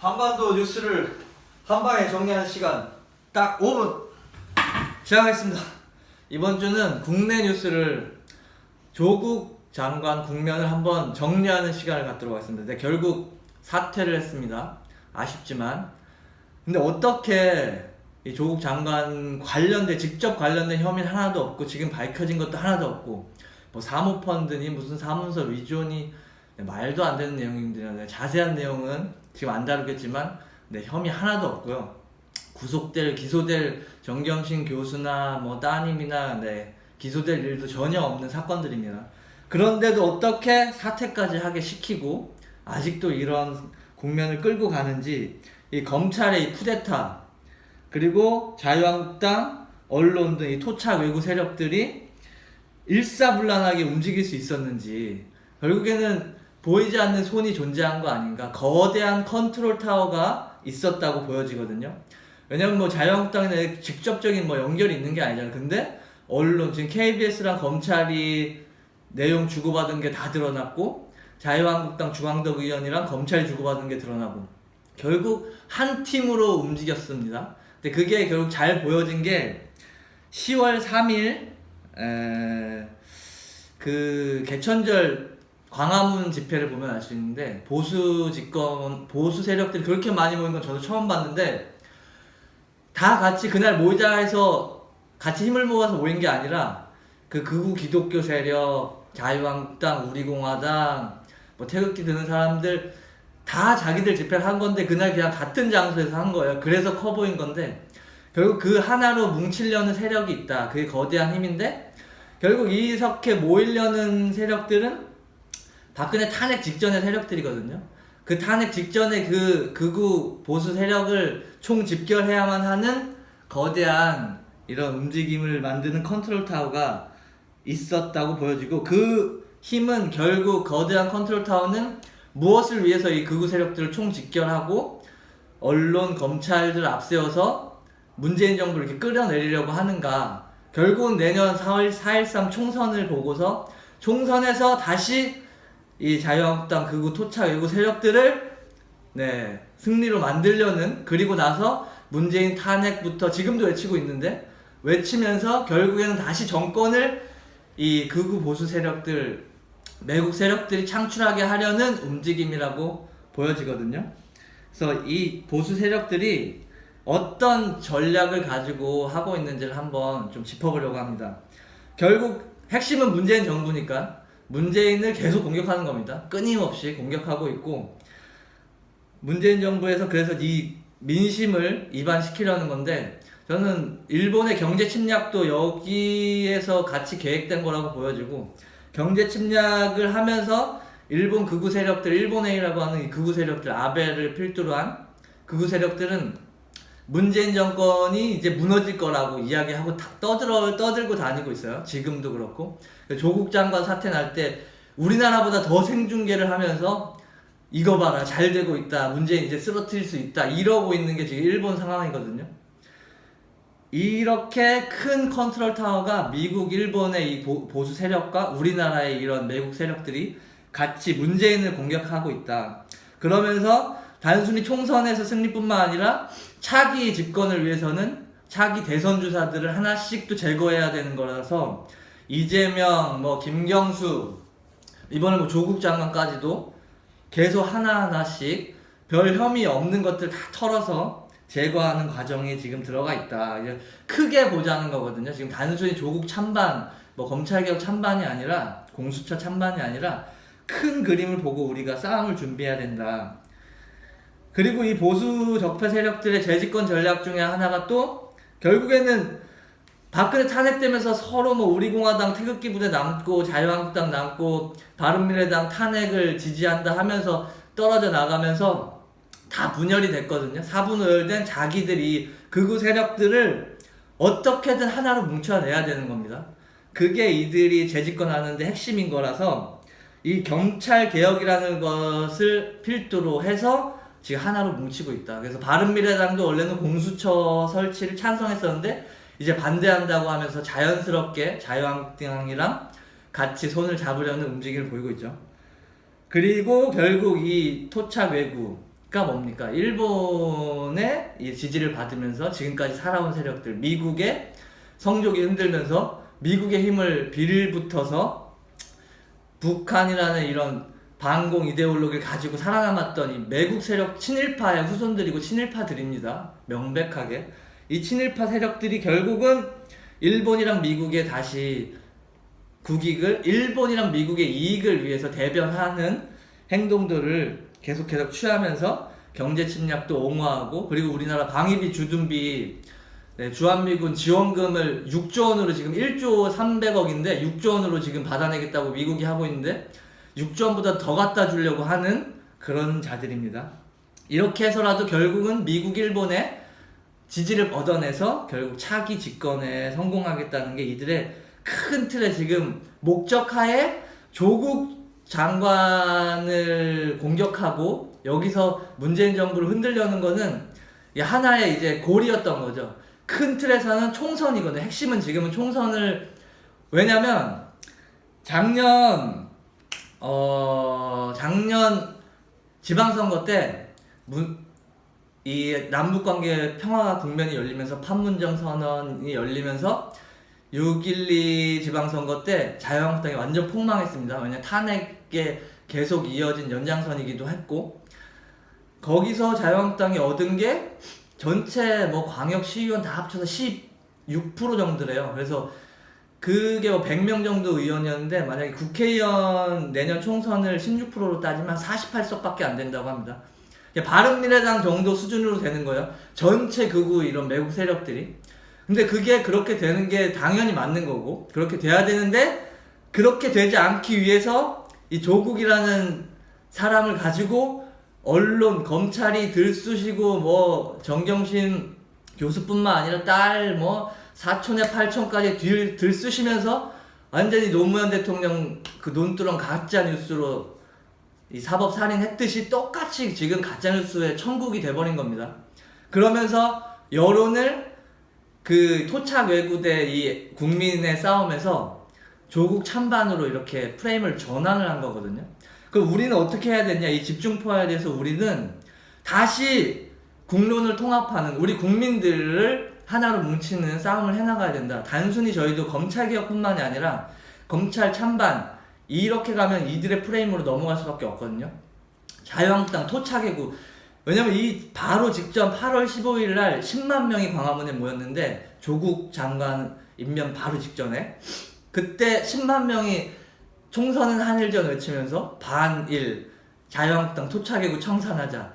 한반도 뉴스를 한 방에 정리하는 시간 딱 5분 시작하겠습니다. 이번 주는 국내 뉴스를 조국 장관 국면을 한번 정리하는 시간을 갖도록 하겠습니다. 근데 결국 사퇴를 했습니다. 아쉽지만. 근데 어떻게 이 조국 장관 관련된 직접 관련된 혐의는 하나도 없고 지금 밝혀진 것도 하나도 없고 뭐 사모펀드니 무슨 사문서 위조니 말도 안 되는 내용인데 자세한 내용은 지금 안 다루겠지만 혐의 하나도 없고요. 기소될 정경심 교수나 뭐 따님이나 기소될 일도 전혀 없는 사건들입니다. 그런데도 어떻게 사퇴까지 하게 시키고 아직도 이런 국면을 끌고 가는지 이 검찰의 이 쿠데타 그리고 자유한국당 언론 등 이 토착 외부 세력들이 일사불란하게 움직일 수 있었는지 결국에는 보이지 않는 손이 존재한 거 아닌가. 거대한 컨트롤 타워가 있었다고 보여지거든요. 왜냐면 뭐 자유한국당에 직접적인 뭐 연결이 있는 게 아니잖아요. 근데 언론 지금 KBS랑 검찰이 내용 주고받은 게 다 드러났고 자유한국당 주광덕 의원이랑 검찰이 주고받은 게 드러나고 결국 한 팀으로 움직였습니다. 근데 그게 결국 잘 보여진 게 10월 3일 그 개천절 광화문 집회를 보면 알 수 있는데 보수 세력들이 그렇게 많이 모인 건 저도 처음 봤는데 다 같이 그날 모이자 해서 같이 힘을 모아서 모인 게 아니라 그 극우 기독교 세력, 자유한국당, 우리공화당, 뭐 태극기 드는 사람들 다 자기들 집회를 한 건데 그날 그냥 같은 장소에서 한 거예요. 그래서 커 보인 건데 결국 그 하나로 뭉치려는 세력이 있다. 그게 거대한 힘인데 결국 이렇게 모이려는 세력들은 박근혜 탄핵 직전의 세력들이거든요. 그 탄핵 직전에 그 극우 보수 세력을 총집결해야만 하는 거대한 이런 움직임을 만드는 컨트롤 타워가 있었다고 보여지고 그 힘은 결국 거대한 컨트롤 타워는 무엇을 위해서 이 극우 세력들을 총집결하고 언론, 검찰들 앞세워서 문재인 정부를 이렇게 끌어내리려고 하는가. 결국은 내년 4.13 총선을 보고서 총선에서 다시 이 자유한국당 극우 토착 외부 세력들을 승리로 만들려는 그리고 나서 문재인 탄핵부터 지금도 외치고 있는데 외치면서 결국에는 다시 정권을 이 극우 보수 세력들 매국 세력들이 창출하게 하려는 움직임이라고 보여지거든요. 그래서 이 보수 세력들이 어떤 전략을 가지고 하고 있는지를 한번 좀 짚어보려고 합니다. 결국 핵심은 문재인 정부니까 문재인을 계속 공격하는 겁니다. 끊임없이 공격하고 있고 문재인 정부에서 그래서 이 민심을 이반시키려는 건데 저는 일본의 경제 침략도 여기에서 같이 계획된 거라고 보여지고 경제 침략을 하면서 일본 극우 세력들, 일본행이라고 하는 이 극우 세력들, 아베를 필두로 한 극우 세력들은 문재인 정권이 이제 무너질 거라고 이야기하고 떠들고 다니고 있어요. 지금도 그렇고. 조국 장관 사태 날 때 우리나라보다 더 생중계를 하면서 이거 봐라, 잘 되고 있다, 문재인 이제 쓰러뜨릴 수 있다, 이러고 있는 게 지금 일본 상황이거든요. 이렇게 큰 컨트롤 타워가 미국, 일본의 이 보수 세력과 우리나라의 이런 매국 세력들이 같이 문재인을 공격하고 있다. 그러면서 단순히 총선에서 승리뿐만 아니라 차기 집권을 위해서는 차기 대선 주자들을 하나씩 또 제거해야 되는 거라서 이재명, 김경수, 이번에 조국 장관까지도 계속 하나하나씩 별 혐의 없는 것들 다 털어서 제거하는 과정이 지금 들어가 있다. 이제 크게 보자는 거거든요. 지금 단순히 조국 찬반, 검찰개혁 찬반이 아니라 공수처 찬반이 아니라 큰 그림을 보고 우리가 싸움을 준비해야 된다. 그리고 이 보수 적폐 세력들의 재집권 전략 중에 하나가 또 결국에는 박근혜 탄핵되면서 서로 우리공화당 태극기 부대 남고 자유한국당 남고 바른미래당 탄핵을 지지한다 하면서 떨어져 나가면서 다 분열이 됐거든요. 4분오열된 자기들이 극우 세력들을 어떻게든 하나로 뭉쳐내야 되는 겁니다. 그게 이들이 재집권하는데 핵심인 거라서 이 경찰 개혁이라는 것을 필두로 해서 지금 하나로 뭉치고 있다. 그래서 바른미래당도 원래는 공수처 설치를 찬성했었는데 이제 반대한다고 하면서 자연스럽게 자유한국당이랑 같이 손을 잡으려는 움직임을 보이고 있죠. 그리고 결국 이 토착 외구 뭡니까? 일본의 이 지지를 받으면서 지금까지 살아온 세력들, 미국의 성적이 흔들면서 미국의 힘을 빌붙어서 북한이라는 이런 반공 이데올로기를 가지고 살아남았던 이 매국 세력 친일파의 후손들이고 친일파들입니다. 명백하게. 이 친일파 세력들이 결국은 일본이랑 미국의 다시 국익을, 일본이랑 미국의 이익을 위해서 대변하는 행동들을 계속 취하면서 경제 침략도 옹호하고, 그리고 우리나라 방위비 주둔비, 주한미군 지원금을 6조 원으로 지금 1조 300억인데 6조 원으로 지금 받아내겠다고 미국이 하고 있는데 6조 원보다 더 갖다 주려고 하는 그런 자들입니다. 이렇게 해서라도 결국은 미국, 일본의 지지를 얻어내서 결국 차기 집권에 성공하겠다는 게 이들의 큰 틀에 지금 목적하에 조국 장관을 공격하고 여기서 문재인 정부를 흔들려는 거는 하나의 이제 골이었던 거죠. 큰 틀에서는 총선이거든요. 핵심은 지금은 총선을, 왜냐면 작년 지방선거 때 이 남북관계 평화 국면이 열리면서 판문점 선언이 열리면서 6.12 지방선거 때 자유한국당이 완전 폭망했습니다. 왜냐면 탄핵에 계속 이어진 연장선이기도 했고, 거기서 자유한국당이 얻은 게 전체 광역 시의원 다 합쳐서 16% 정도래요. 그래서 그게 100명 정도 의원이었는데 만약에 국회의원 내년 총선을 16%로 따지면 48석밖에 안 된다고 합니다. 바른미래당 정도 수준으로 되는 거예요. 전체 극우 이런 매국 세력들이. 근데 그게 그렇게 되는 게 당연히 맞는 거고 그렇게 돼야 되는데, 그렇게 되지 않기 위해서 이 조국이라는 사람을 가지고 언론, 검찰이 들쑤시고 정경심 교수뿐만 아니라 딸 사촌에 팔촌까지 들쑤시면서 완전히 노무현 대통령 그 논두렁 가짜 뉴스로 이 사법 살인했듯이 똑같이 지금 가짜 뉴스의 천국이 돼버린 겁니다. 그러면서 여론을 그 토착 왜구대 이 국민의 싸움에서 조국 찬반으로 이렇게 프레임을 전환을 한 거거든요. 그럼 우리는 어떻게 해야 되냐? 이 집중포화에 대해서 우리는 다시 국론을 통합하는, 우리 국민들을 하나로 뭉치는 싸움을 해나가야 된다. 단순히 저희도 검찰개혁뿐만이 아니라 검찰 찬반, 이렇게 가면 이들의 프레임으로 넘어갈 수밖에 없거든요. 자유한국당 토착외구. 왜냐면 이 바로 직전 8월 15일 날 10만 명이 광화문에 모였는데, 조국 장관 임명 바로 직전에 그때 10만 명이 총선은 한일전 외치면서 반일, 자유한국당 토착외구 청산하자.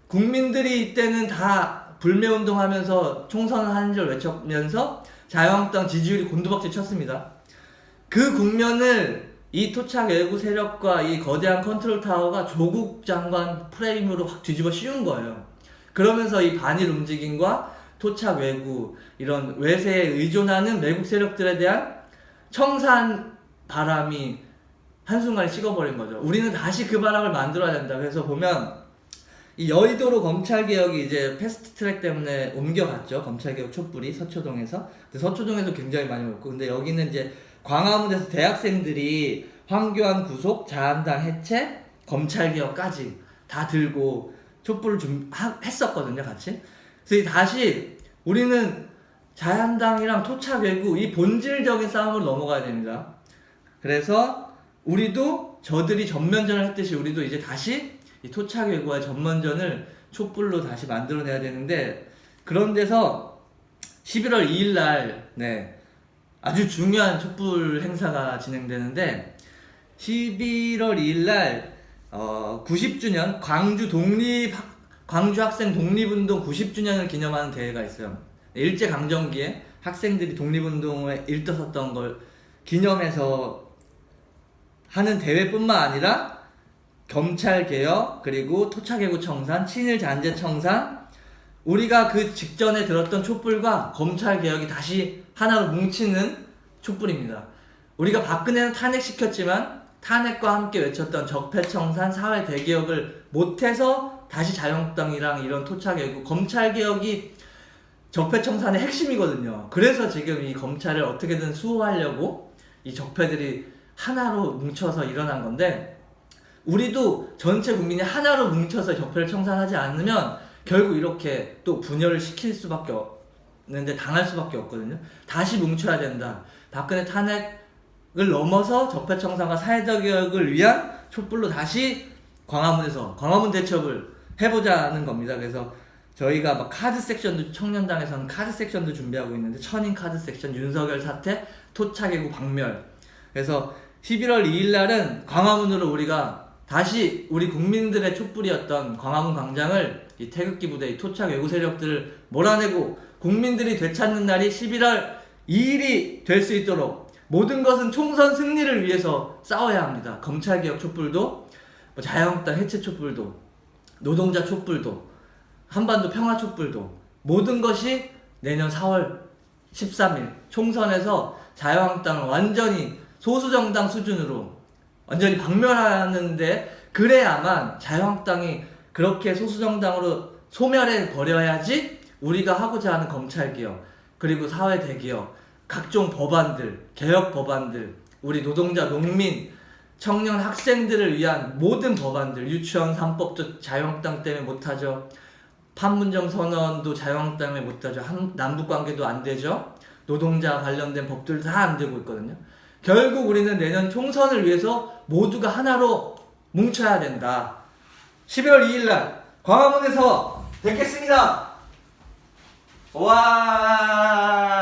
국민들이 이때는 다 불매운동 하면서 총선은 한일전 외치면서 자유한국당 지지율이 곤두박질 쳤습니다. 그 국면을 이 토착 외구 세력과 이 거대한 컨트롤 타워가 조국 장관 프레임으로 확 뒤집어 씌운 거예요. 그러면서 이 반일 움직임과 토착 외구, 이런 외세에 의존하는 매국 세력들에 대한 청산 바람이 한순간에 식어버린 거죠. 우리는 다시 그 바람을 만들어야 된다. 그래서 보면 이 여의도로 검찰개혁이 이제 패스트트랙 때문에 옮겨갔죠. 검찰개혁 촛불이 서초동에서. 근데 서초동에서 굉장히 많이 먹고, 근데 여기는 이제 광화문에서 대학생들이 황교안 구속, 자한당 해체, 검찰개혁까지 다 들고 촛불을 했었거든요, 같이. 그래서 다시 우리는 자한당이랑 토착외구 이 본질적인 싸움으로 넘어가야 됩니다. 그래서 우리도 저들이 전면전을 했듯이 우리도 이제 다시 이 토착외구와 전면전을 촛불로 다시 만들어내야 되는데, 그런 데서 11월 2일 날 아주 중요한 촛불 행사가 진행되는데, 11월 2일 날 90주년 광주 학생 독립운동 90주년을 기념하는 대회가 있어요. 일제강점기에 학생들이 독립운동에 일떠섰던 걸 기념해서 하는 대회뿐만 아니라 검찰개혁, 그리고 토착외구 청산, 친일잔재 청산, 우리가 그 직전에 들었던 촛불과 검찰개혁이 다시 하나로 뭉치는 촛불입니다. 우리가 박근혜는 탄핵시켰지만 탄핵과 함께 외쳤던 적폐청산, 사회 대개혁을 못해서 다시 자유한국당이랑 이런 토착외구, 검찰개혁이 적폐청산의 핵심이거든요. 그래서 지금 이 검찰을 어떻게든 수호하려고 이 적폐들이 하나로 뭉쳐서 일어난 건데, 우리도 전체 국민이 하나로 뭉쳐서 적폐를 청산하지 않으면 결국 이렇게 또 분열을 시킬 수밖에 없는데 당할 수밖에 없거든요. 다시 뭉쳐야 된다. 박근혜 탄핵을 넘어서 적폐 청산과 사회적 개혁을 위한 촛불로 다시 광화문 대첩을 해보자는 겁니다. 그래서 저희가 막 카드 섹션도, 청년당에서는 카드 섹션도 준비하고 있는데, 천인 카드 섹션, 윤석열 사태, 토착예고 박멸. 그래서 11월 2일 날은 광화문으로 우리가 다시 우리 국민들의 촛불이었던 광화문 광장을 이 태극기 부대, 이 토착 외구 세력들을 몰아내고 국민들이 되찾는 날이 11월 2일이 될 수 있도록 모든 것은 총선 승리를 위해서 싸워야 합니다. 검찰개혁 촛불도, 자유한국당 해체 촛불도, 노동자 촛불도, 한반도 평화 촛불도, 모든 것이 내년 4월 13일 총선에서 자유한국당을 완전히 소수정당 수준으로 완전히 박멸하는데, 그래야만 자유한국당이 그렇게 소수정당으로 소멸해 버려야지 우리가 하고자 하는 검찰개혁, 그리고 사회 대개혁, 각종 법안들, 개혁 법안들, 우리 노동자, 농민, 청년, 학생들을 위한 모든 법안들, 유치원 3법도 자유한국당 때문에 못하죠. 판문점 선언도 자유한국당 때문에 못하죠. 남북관계도 안 되죠. 노동자 관련된 법들도 다 안 되고 있거든요. 결국 우리는 내년 총선을 위해서 모두가 하나로 뭉쳐야 된다. 11월 2일 날 광화문에서 뵙겠습니다. 와.